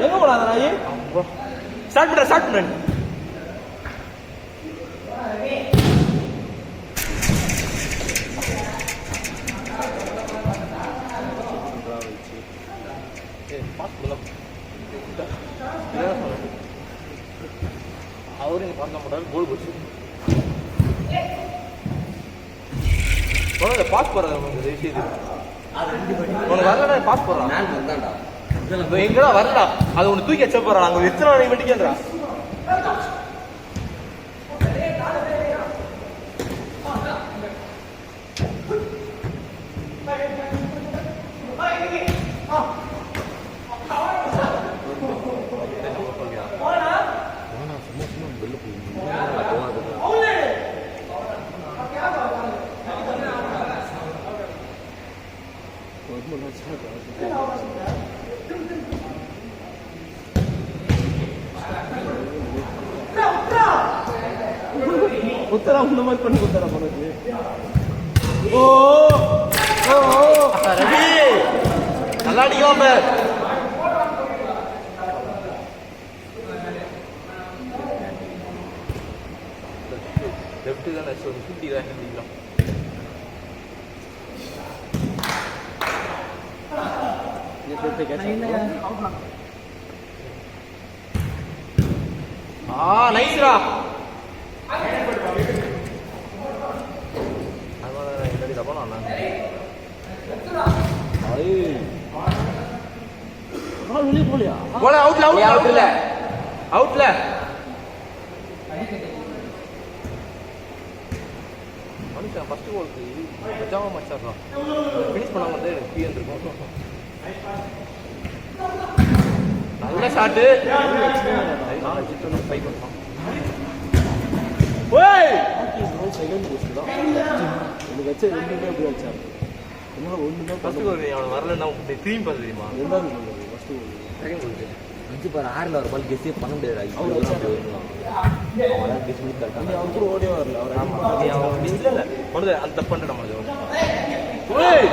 எங்க போலாம் அந்த நாய்? ஸ்டார்ட் பண்ற ஸ்டார்ட் பண்ணு. அவரு பார்க்க மாட்டாரு கோல் போச்சு. பாஸ் போடுறாரு உனக்கு வரல பாஸ் போடுறான் எங்கடா வரடா அது ஒண்ணு தூக்கி வச்ச போறான் அங்க எத்தனை வண்டிக்கேன்றா உத்தரா இந்த மாதிரி பண்ணி உத்தரா போனது. ஓ ரவி நல்லா அடிக்கும் லெஃப்ட் தான் 50 தான் அடிக்கலாம். நைஸ்ரா போல அவுட்ல அவுட்ல அவுட்ல மனுஷன் ஃபர்ஸ்ட் கோலுக்கு மஜாவா மச்சாடுறான் ஃபினிஷ் பண்ணாம வந்து பி வந்திருக்கும். நல்ல ஷாட்டு ஃபைட் பண்ணான். ஓய் செகண்ட் போஸ்ட் தான் எனக்கு வச்ச ரெண்டுமே அப்படி வச்சாங்க. என்ன ஒண்ணு தான் ஃபர்ஸ்ட் கோல் அவன் வரலன்னா திரும்பி பார்த்து தெரியுமா ரெண்டாவது goal first goal second goal அஞ்சு பார் 6ல ஒரு பால் கெஸ்ஸே பண்ண முடியாது. அவர் அவன் கெஸ் பண்ணி தட்டான். அவன் கூட ஓடியே வரல அவர். ஆமா அவன் இல்ல ஒண்ணு அந்த தப்பு பண்ணிட்டான் அது. ஓய்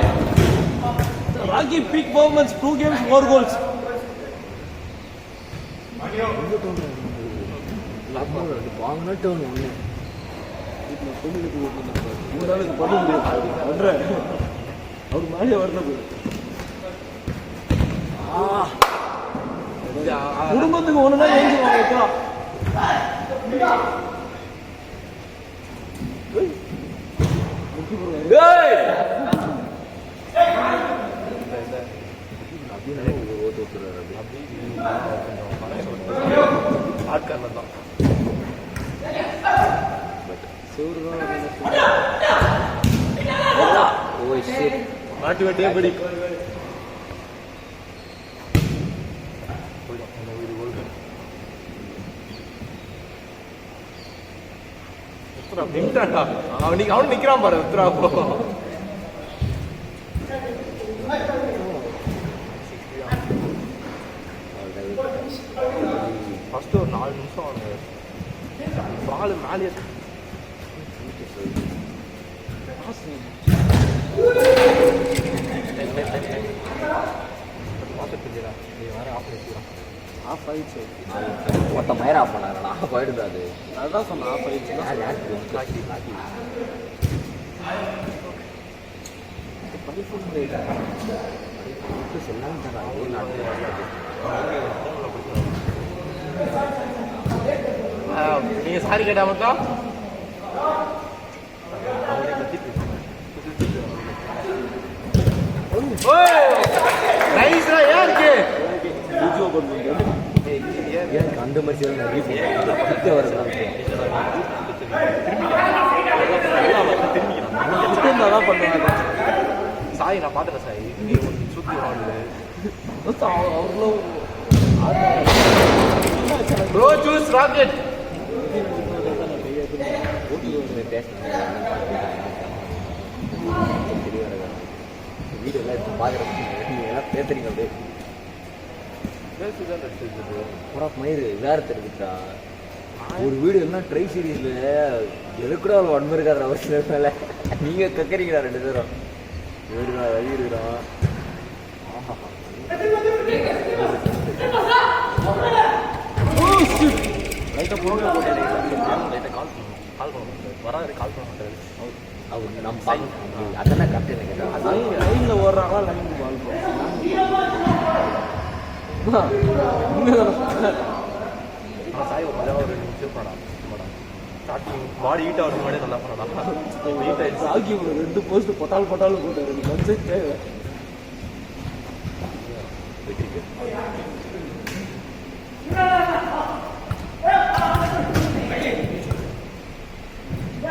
Rocky peak performance 2 games 4 goals. வாங்கினா டவுன் ஒன்று மூணாளுக்கு பண்ண முடியாது அவர் மேலே வரணும். குடும்பத்துக்கு ஒண்ணுனா எழுந்துருவாங்க. ஆட்காரில் தான் மாட்டு வெட்டியே படி அவன் நிக்கிறான் பாரு உத்தரா. ஃபர்ஸ்ட் ஒரு 4 நிமிஷம் அவங்க பால் மேலே ஆஃப் ஆயிடுச்சு. மொத்தம் மயிர் ஆஃப் பண்ணாரா? ஆஃப் ஆயிடுது. அது அதுதான் சொன்னேன் ஆஃப் ஆயிடுச்சு. நீங்க சாரி கேட்டா மட்டும் அந்த மாதிரி பண்ணுவாங்க. சாய் நான் பாத்துறேன் சாய் சுத்தி அவ்வளோ ப்ரோ ஜூஸ் ராக்கெட் வீடு எல்லாம் இப்போ பார்க்குறேன் பேசுறீங்க அப்படியே மயிறு வேற தெரிஞ்சுட்டா ஒரு வீடு எல்லாம் ட்ரை சீரீஸ்ல எதுக்கூட அவ்வளோ ஒன்மை இருக்காது அவசியம் மேலே நீங்க கக்கறீங்களா 2 பேரும் வீடுதான் வழி இருக்கிறோம். அதான் கரெக்ட் எனக்கு லைனில் ஓடுறாங்களா லைனுக்கு பால் சாய் ஒரு மஜாவாக ஒரு நிமிஷம் பண்ணலாம் ஸ்டார்டிங் பாடி ஹீட் ஆகிறது முன்னாடி நல்லா பண்ணலாம் ஹீட் ஆயிடுச்சு ஆகி 2 போஸ்ட் போட்டாலும் போட்டாரு எனக்கு வந்து தேவை வெற்றிக்கு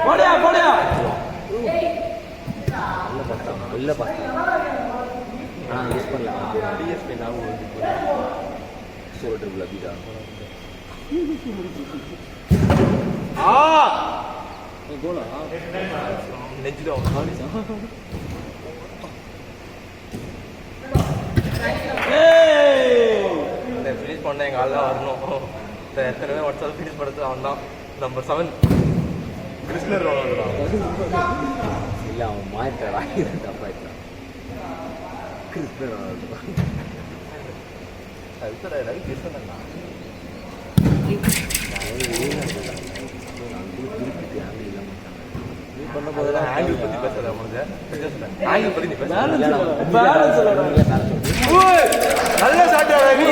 போடியா உள்ள பார்த்தா ஆனால் யூஸ் பண்ணலாம் டிஎஸ்பி ஞாபகம் சோல்டர் அப்படிதான் கோலா நெஞ்சிலும் ஃபினிஷ் பண்ண எங்கள் ஆள் தான் வரணும் எத்தனை பேர் வாட்ஸ்அப் ஃபினிஷ் பண்ணுறது அவன் தான் நம்பர் 7 கிருஷ்ணர் ரொனால்டோ இல்லை அவன் மாறிட்டான் வாங்கிதான் தப்பாயிட்டான் கிறிஸ்டர் ரொனால்டோ அது ரவி கிருஷ்ணன் தான் ஆங்கிள் பற்றி பேசுறேன் ஆங்கிள் பற்றி நீ பேலன்ஸ் நல்ல ஷாட் ரவி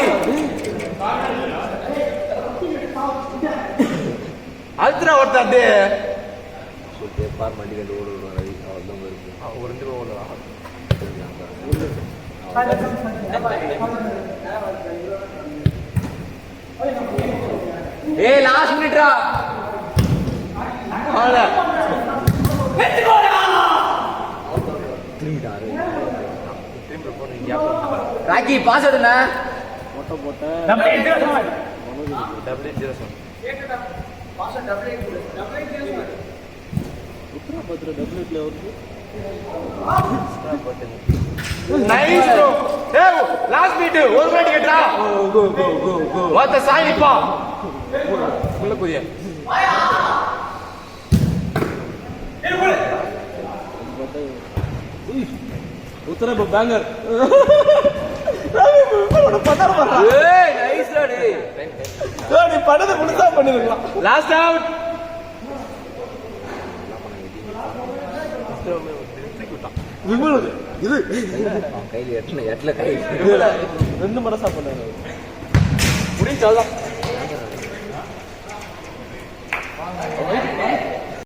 அல்ட்ரா ஓடுறா அப்படியே பார் மண்டி கண்டு ஓட விடுவான் ரவி அவர் தான் வருது ஒரு 2 ஓடலாம் ஏய் லாஸ்ட் மினிட்ரா ஆளா திரும்பிட்டாரு திரும்ப போன கேப் ராக்கி பாஸ் எடுனா போட்ட W07 உத்தரா டபுள்யூட்ல வருது நைஸ் ப்ரோ ஏய் லாஸ்ட் பீட் ஒரு மினிட் கேட்றா கோ வாத்த சாயிப்பா உள்ள குதிய உத்தரா இப்ப பேங்கர் ஏய் நைஸ்டா டேய் நீ பண்ணது முழுசா பண்ணிருக்கலாம் லாஸ்ட் அவுட் இது கையில எட்டல கை 2 மடசா பண்ணாரு முடிஞ்சாதான்